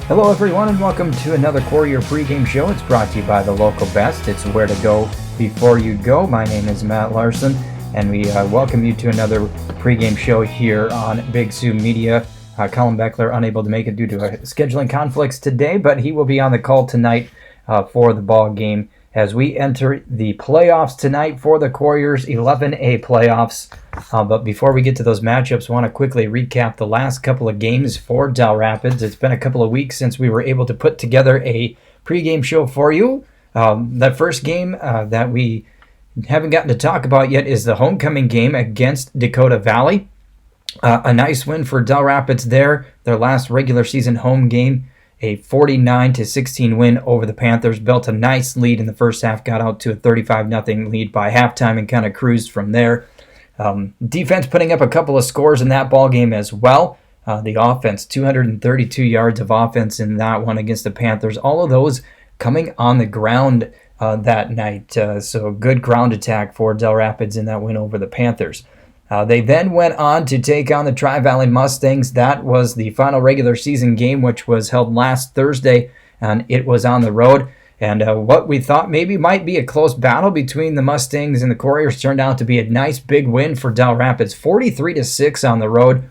Hello everyone and welcome to another Quarrier pregame show. It's brought to you by the local best. It's where to go before you go. My name is Matt Larson and we welcome you to another pregame show here on Big Sioux Media. Colin Beckler unable to make it due to scheduling conflicts today, but he will be on the call tonight for the ball game as we enter the playoffs tonight for the Quarriers 11A playoffs. But before we get to those matchups, I want to quickly recap the last couple of games for Dell Rapids. It's been a couple of weeks since we were able to put together a pregame show for you. That first game that we haven't gotten to talk about yet is the homecoming game against Dakota Valley. A nice win for Dell Rapids there, their last regular season home game. A 49-16 win over the Panthers, built a nice lead in the first half, got out to a 35-0 lead by halftime and kind of cruised from there. Defense putting up a couple of scores in that ball game as well. The offense, 232 yards of offense in that one against the Panthers. All of those coming on the ground that night. So good ground attack for Dell Rapids in that win over the Panthers. They then went on to take on the Tri-Valley Mustangs. That was the final regular season game, which was held last Thursday, and it was on the road. And what we thought maybe might be a close battle between the Mustangs and the Quarriers turned out to be a nice big win for Dell Rapids, 43-6 on the road.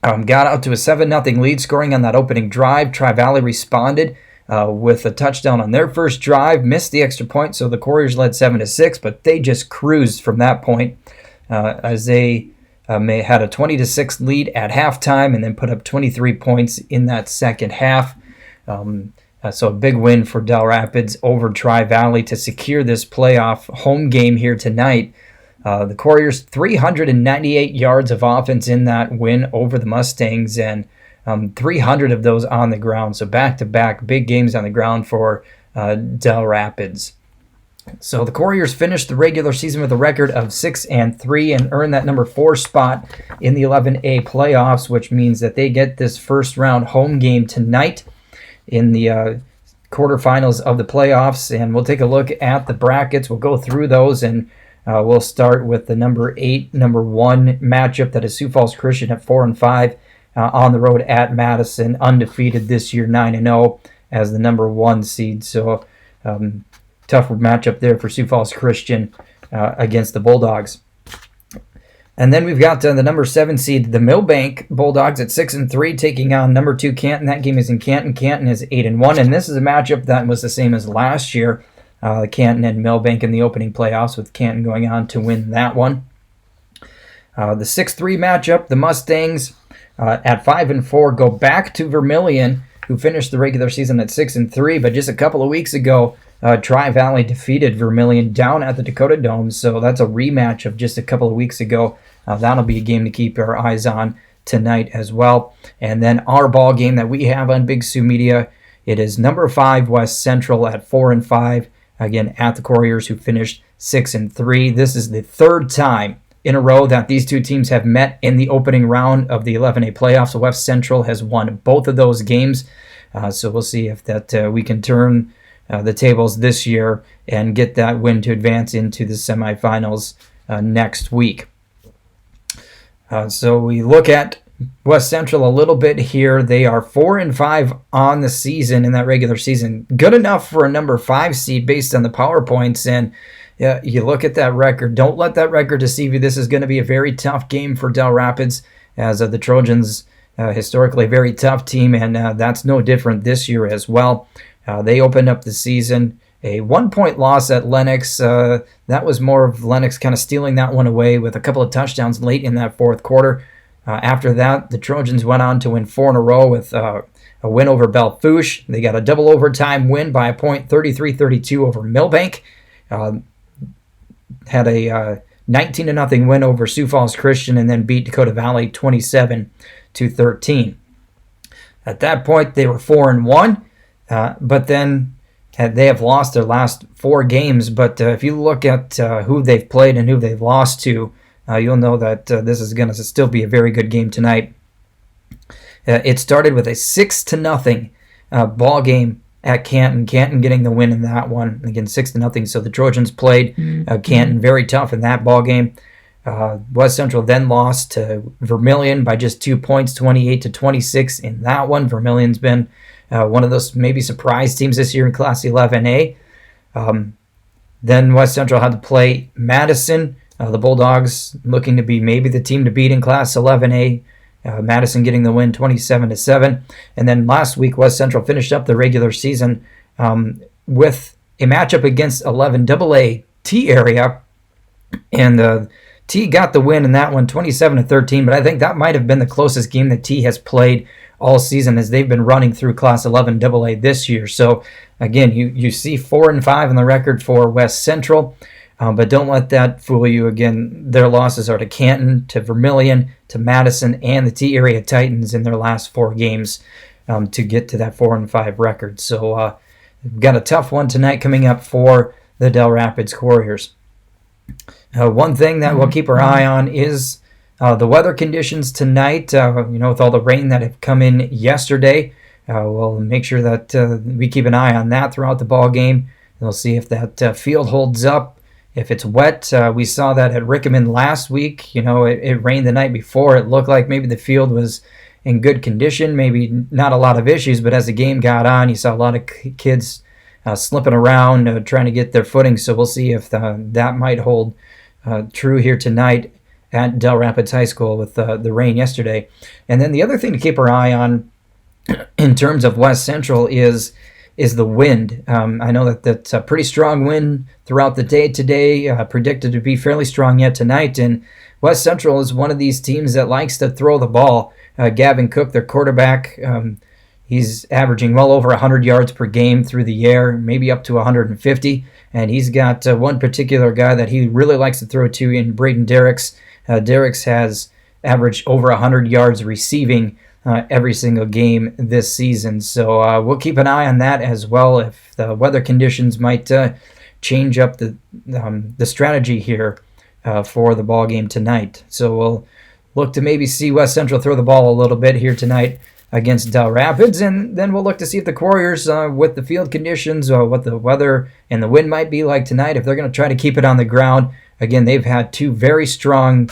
Got out to a 7-0 lead, scoring on that opening drive. Tri-Valley responded with a touchdown on their first drive, missed the extra point, so the Quarriers led 7-6, but they just cruised from that point. As they had a 20-6 lead at halftime and then put up 23 points in that second half. So a big win for Dell Rapids over Tri-Valley to secure this playoff home game here tonight. The Quarriers, 398 yards of offense in that win over the Mustangs, and 300 of those on the ground. So back-to-back big games on the ground for Dell Rapids. So the Quarriers finished the regular season with a record of 6-3 and earned that number 4 spot in the 11A playoffs, which means that they get this first round home game tonight in the quarterfinals of the playoffs. And we'll take a look at the brackets. We'll go through those, and we'll start with the number 1 matchup, that is Sioux Falls Christian at 4-5 on the road at Madison, undefeated this year, 9-0 as the number 1 seed. So tough matchup there for Sioux Falls Christian against the Bulldogs. And then we've got the number 7 seed, the Millbank Bulldogs at 6-3, taking on number 2 Canton. That game is in Canton. Canton is 8-1, and this is a matchup that was the same as last year. Canton and Millbank in the opening playoffs, with Canton going on to win that one. The 6-3 matchup, the Mustangs at 5-4 go back to Vermilion, who finished the regular season at 6-3, but just a couple of weeks ago, Tri-Valley defeated Vermilion down at the Dakota Dome, so that's a rematch of just a couple of weeks ago. That'll be a game to keep our eyes on tonight as well. And then our ball game that we have on Big Sioux Media, it is number 5 West Central at 4-5, again at the Quarriers, who finished 6-3. This is the third time in a row that these two teams have met in the opening round of the 11A playoffs. West Central has won both of those games, so we'll see if that we can turn the tables this year and get that win to advance into the semifinals next week. So we look at West Central a little bit here. They are 4-5 on the season in that regular season. Good enough for a number 5 seed based on the power points. And you look at that record. Don't let that record deceive you. This is going to be a very tough game for Dell Rapids, as the Trojans historically a very tough team, and that's no different this year as well. They opened up the season a 1-point loss at Lennox. That was more of Lennox kind of stealing that one away with a couple of touchdowns late in that fourth quarter. After that, the Trojans went on to win 4 in a row with a win over Belfouche. They got a double overtime win by a point, 33-32 over Millbank. Had a 19-0 win over Sioux Falls Christian, and then beat Dakota Valley 27-13. At that point, they were 4-1. But then they have lost their last 4 games. But if you look at who they've played and who they've lost to, you'll know that this is going to still be a very good game tonight. It started with a 6-0 ball game at Canton. Canton getting the win in that one. Again, 6-0. So the Trojans played Canton very tough in that ball game. West Central then lost to Vermilion by just 2 points, 28-26 in that one. Vermilion's been one of those maybe surprise teams this year in Class 11A. Then West Central had to play Madison. The Bulldogs looking to be maybe the team to beat in Class 11A. Madison getting the win 27-7. And then last week, West Central finished up the regular season with a matchup against 11AA T area. And T got the win in that one, 27-13. But I think that might have been the closest game that T has played all season, as they've been running through Class 11AA this year. So again, you see 4-5 on the record for West Central. But don't let that fool you. Again, their losses are to Canton, to Vermilion, to Madison, and the T-Area Titans in their last 4 games to get to that 4-5 record. So we've got a tough one tonight coming up for the Dell Rapids Quarriers. One thing that we'll keep our eye on is the weather conditions tonight. With all the rain that have come in yesterday, we'll make sure that we keep an eye on that throughout the ball game. We'll see if that field holds up. If it's wet, we saw that at Rickman last week. It rained the night before. It looked like maybe the field was in good condition, maybe not a lot of issues, but as the game got on, you saw a lot of kids slipping around, trying to get their footing. So we'll see if that might hold true here tonight at Dell Rapids High School with the rain yesterday. And then the other thing to keep our eye on in terms of West Central is the wind. I know that's a pretty strong wind throughout the day today, predicted to be fairly strong yet tonight. And West Central is one of these teams that likes to throw the ball. Gavin Cook, their quarterback, he's averaging well over 100 yards per game through the air, maybe up to 150. And he's got one particular guy that he really likes to throw to in Braden Derricks. Derricks has averaged over 100 yards receiving every single game this season. So we'll keep an eye on that as well, if the weather conditions might change up the strategy here for the ball game tonight. So we'll look to maybe see West Central throw the ball a little bit here tonight against Dell Rapids, and then we'll look to see if the Quarriers, with the field conditions, what the weather and the wind might be like tonight, if they're going to try to keep it on the ground. Again, they've had 2 very strong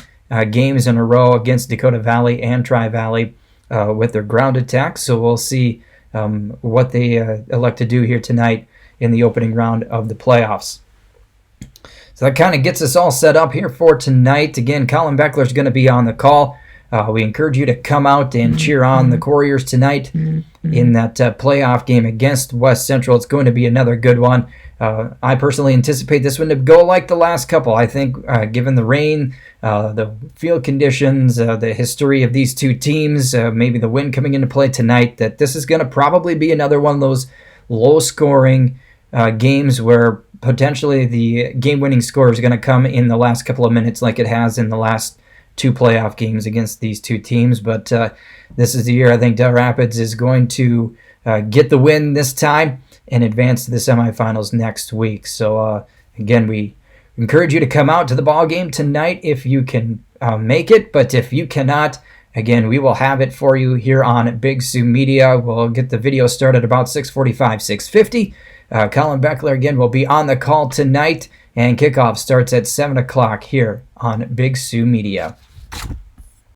games in a row against Dakota Valley and Tri-Valley with their ground attacks. So we'll see what they elect to do here tonight in the opening round of the playoffs. So that kind of gets us all set up here for tonight. Again, Colin Beckler is going to be on the call. We encourage you to come out and cheer on the Quarriers tonight in that playoff game against West Central. It's going to be another good one. I personally anticipate this one to go like the last couple. I think given the rain, the field conditions, the history of these two teams, maybe the wind coming into play tonight, that this is going to probably be another one of those low-scoring games where potentially the game-winning score is going to come in the last couple of minutes like it has in the last 2 playoff games against these 2 teams. But this is the year I think Dell Rapids is going to get the win this time and advance to the semifinals next week. So again, we encourage you to come out to the ball game tonight if you can make it. But if you cannot, again, we will have it for you here on Big Sioux Media. We'll get the video started about 6:45, 6:50. Colin Beckler, again, will be on the call tonight, and kickoff starts at 7 o'clock here on Big Sioux Media.